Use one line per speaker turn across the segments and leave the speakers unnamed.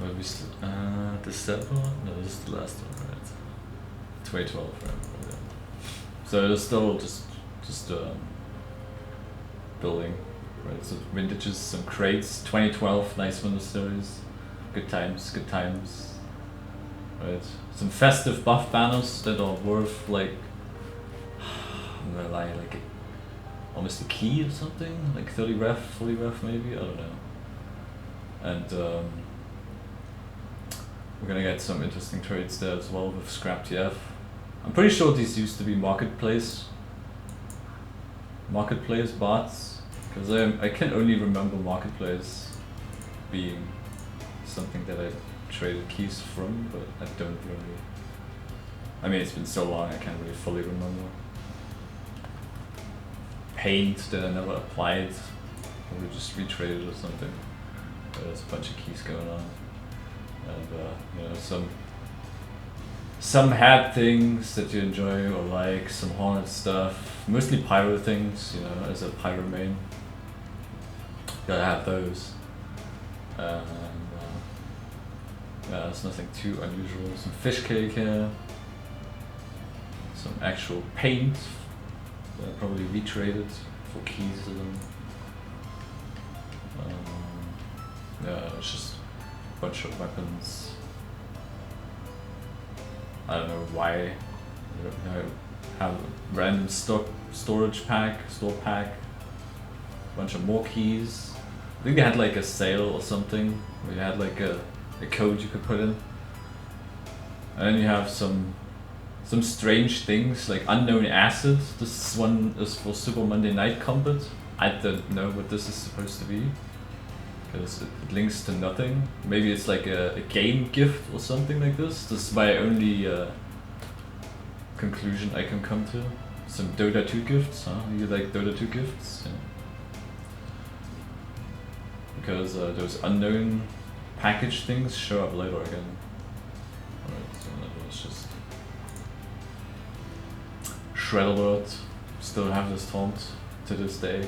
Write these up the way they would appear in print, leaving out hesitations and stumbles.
Well, December? No, this is the last one, right? 2012, right? Yeah. So it's still just building, right? So vintages, some crates, 2012, nice window stories, good times, right? Some festive buff banners that are worth like, I'm gonna lie, like almost a key or something, like 30 ref, 40 ref maybe, I don't know. And we're gonna get some interesting trades there as well with Scrap TF. I'm pretty sure these used to be marketplace bots, because I can only remember marketplace being something that I traded keys from, but I don't really. I mean, it's been so long, I can't really fully remember. Paint that I never applied, probably just retraded or something. But there's a bunch of keys going on, and you know, some had things that you enjoy or like, some Hornet stuff, mostly pyro things, you know, as a pyro main. Gotta have those. And yeah, there's nothing too unusual. Some fish cake here, some actual paint that I probably retraded for keys to them. Yeah, it's just a bunch of weapons. I don't know why. I have a random store pack, bunch of more keys. I think they had like a sale or something where you had like a code you could put in. And then you have some strange things like unknown acid. This one is for Super Monday Night Combat. I don't know what this is supposed to be, because it links to nothing. Maybe it's like a game gift or something like this. This is my only conclusion I can come to. Some Dota 2 gifts, huh? You like Dota 2 gifts? Yeah. Because those unknown package things show up later again. Alright, so that was just Shred Alert. Still have this taunt to this day.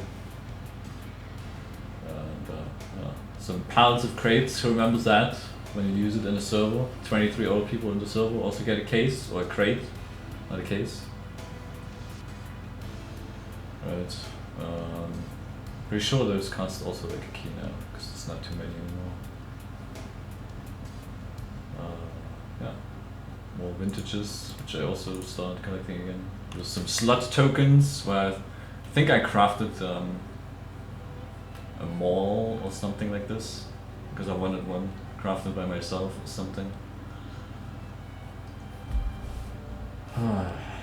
And yeah. Some pallets of crates, who remembers that? When you use it in a server. 23 other people in the server also get a case, or a crate, not a case. Right. Pretty sure those cost also like a key now, because it's not too many anymore. Yeah. More vintages, which I also started collecting again. There's some slot tokens, where I think I crafted a mall or something like this, because I wanted one crafted by myself or something.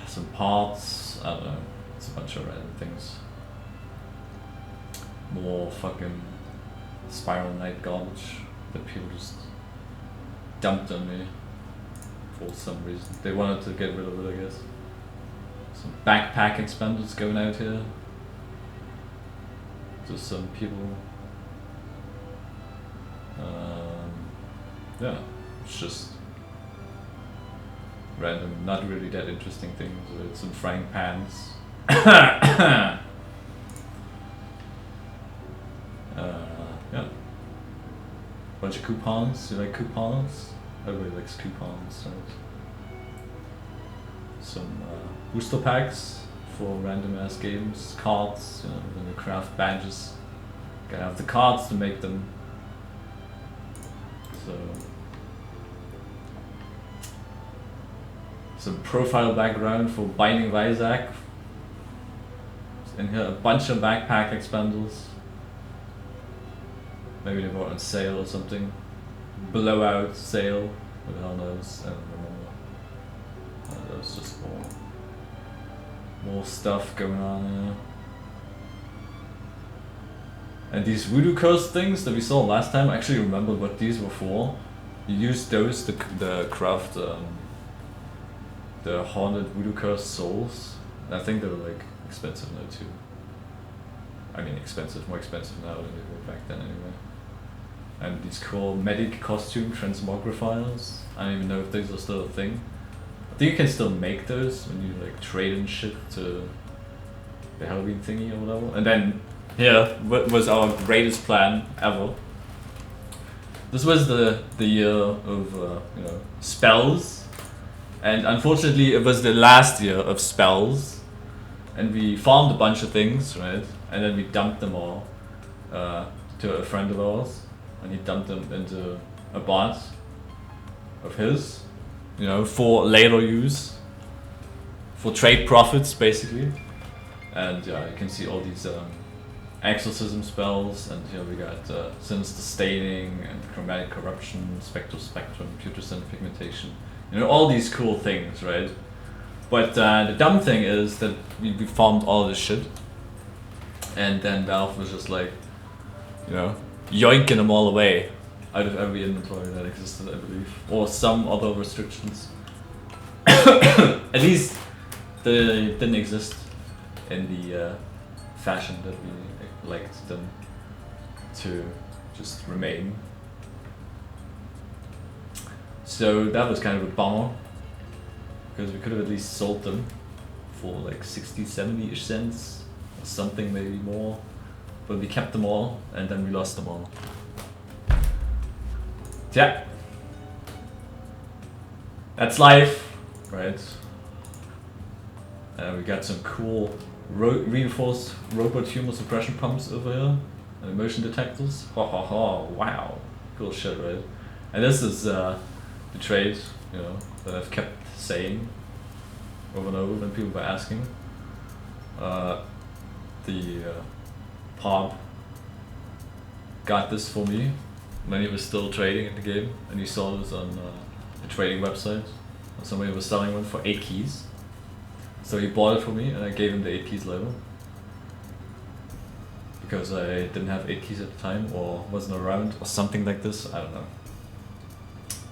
Some parts, I don't know, it's a bunch of random things. More fucking Spiral Knight garbage that people just dumped on me for some reason. They wanted to get rid of it, I guess. Some backpack expanders going out here to some people. Yeah, it's just random, not really that interesting things. Some frying pans. Yeah. Bunch of coupons. You like coupons? Everybody likes coupons, right? Some booster packs for random ass games. Cards, you know, when you craft badges. Gotta have the cards to make them. So some profile background for Binding of Isaac. In here, a bunch of backpack expanders. Maybe they were on sale or something. Blowout sale. Who the hell knows? I don't remember. There was just more stuff going on here. And these voodoo curse things that we saw last time, I actually remember what these were for. You use those to craft the haunted voodoo curse souls. And I think they were like expensive now too. I mean more expensive now than they were back then anyway. And these cool medic costume transmogrifiers. I don't even know if those are still a thing. I think you can still make those when you like trade and shit to the Halloween thingy or whatever. And then here was our greatest plan ever. this was the year of you know, spells, and unfortunately it was the last year of spells, and we farmed a bunch of things, right, and then we dumped them all to a friend of ours, and he dumped them into a bot of his, you know, for later use, for trade profits basically. And yeah, you can see all these exorcism spells, and here we got sinister staining and chromatic corruption, spectral spectrum, putrescent pigmentation, you know, all these cool things, right? But the dumb thing is that we farmed all this shit, and then Valve was just like, you know, yoinking them all away out of every inventory that existed, I believe, or some other restrictions. At least they didn't exist in the fashion that we liked them to just remain. So that was kind of a bummer, because we could have at least sold them for like 60, 70-ish cents or something, maybe more. But we kept them all, and then we lost them all. Yeah. That's life, right? We got some cool reinforced robot humor suppression pumps over here, and motion detectors. Ha ha ha! Wow, cool shit, right? And this is the trade, you know, that I've kept saying over and over when people were asking. The Pob got this for me when he was still trading in the game, and he saw this on a trading website. Somebody was selling one for 8 keys. So he bought it for me, and I gave him the 8 keys later. Because I didn't have 8 keys at the time, or wasn't around, or something like this, I don't know.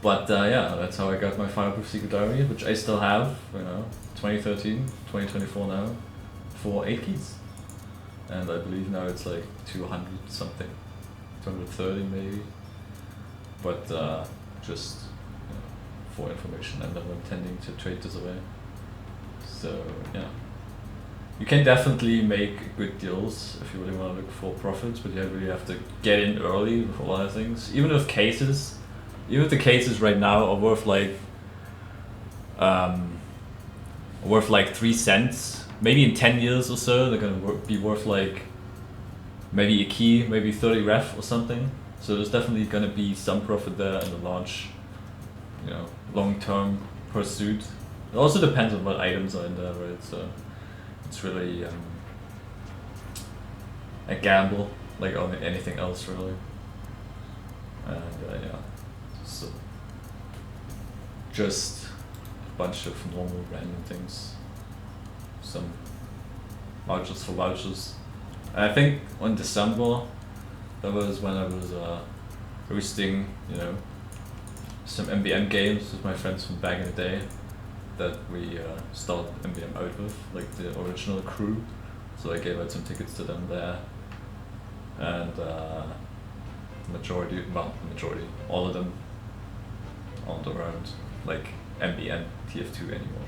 But yeah, that's how I got my Fireproof Secret Diary, which I still have, you know, 2013, 2024 now, for 8 keys. And I believe now it's like 200 something, 230 maybe. But just, you know, for information, I'm never intending to trade this away. So yeah, you can definitely make good deals if you really want to look for profits, but you really have to get in early with a lot of things. Even if the cases right now are worth like 3 cents. Maybe in 10 years or so, they're gonna be worth like maybe a key, maybe 30 ref or something. So there's definitely gonna be some profit there in the large, you know, long-term pursuit. It also depends on what items are in there, right? So it's really a gamble, like on anything else, really. And yeah, so just a bunch of normal random things. Some vouchers for vouchers. And I think on December, that was when I was hosting, you know, some MBM games with my friends from back in the day that we started MBM out with, like the original crew. So I gave out some tickets to them there, and majority, all of them aren't around, like MBM TF2 anymore.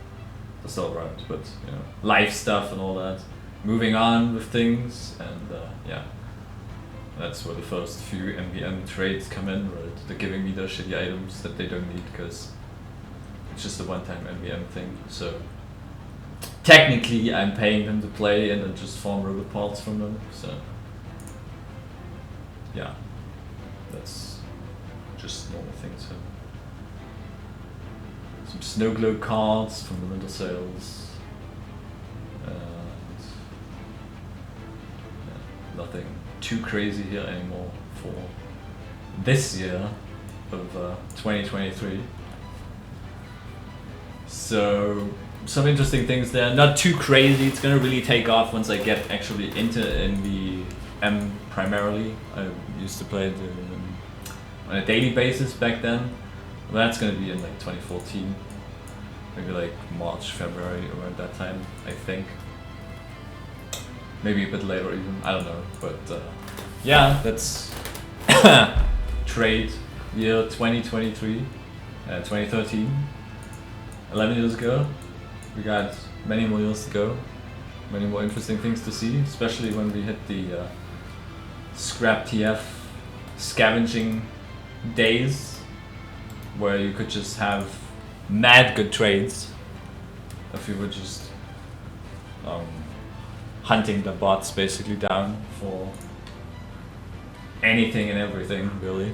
They're still around, but you know, life stuff and all that. Moving on with things, and yeah, that's where the first few MBM trades come in, right? They're giving me those shitty items that they don't need because it's just a one-time MBM thing. So technically, I'm paying them to play and then just farm robot parts from them. So yeah, that's just normal things. So some snow globe cards from the winter sales, and yeah, nothing too crazy here anymore for this year of 2023. So some interesting things there, not too crazy. It's gonna really take off once I get actually into MBM primarily. I used to play it on a daily basis back then. That's gonna be in like 2014, maybe like March, February, around that time, I think. Maybe a bit later even, I don't know. But yeah, that's trade year 2023, 2013, 11 years ago. We got many more years to go, many more interesting things to see, especially when we hit the Scrap TF scavenging days where you could just have mad good trades if you were just hunting the bots basically down for anything and everything, really.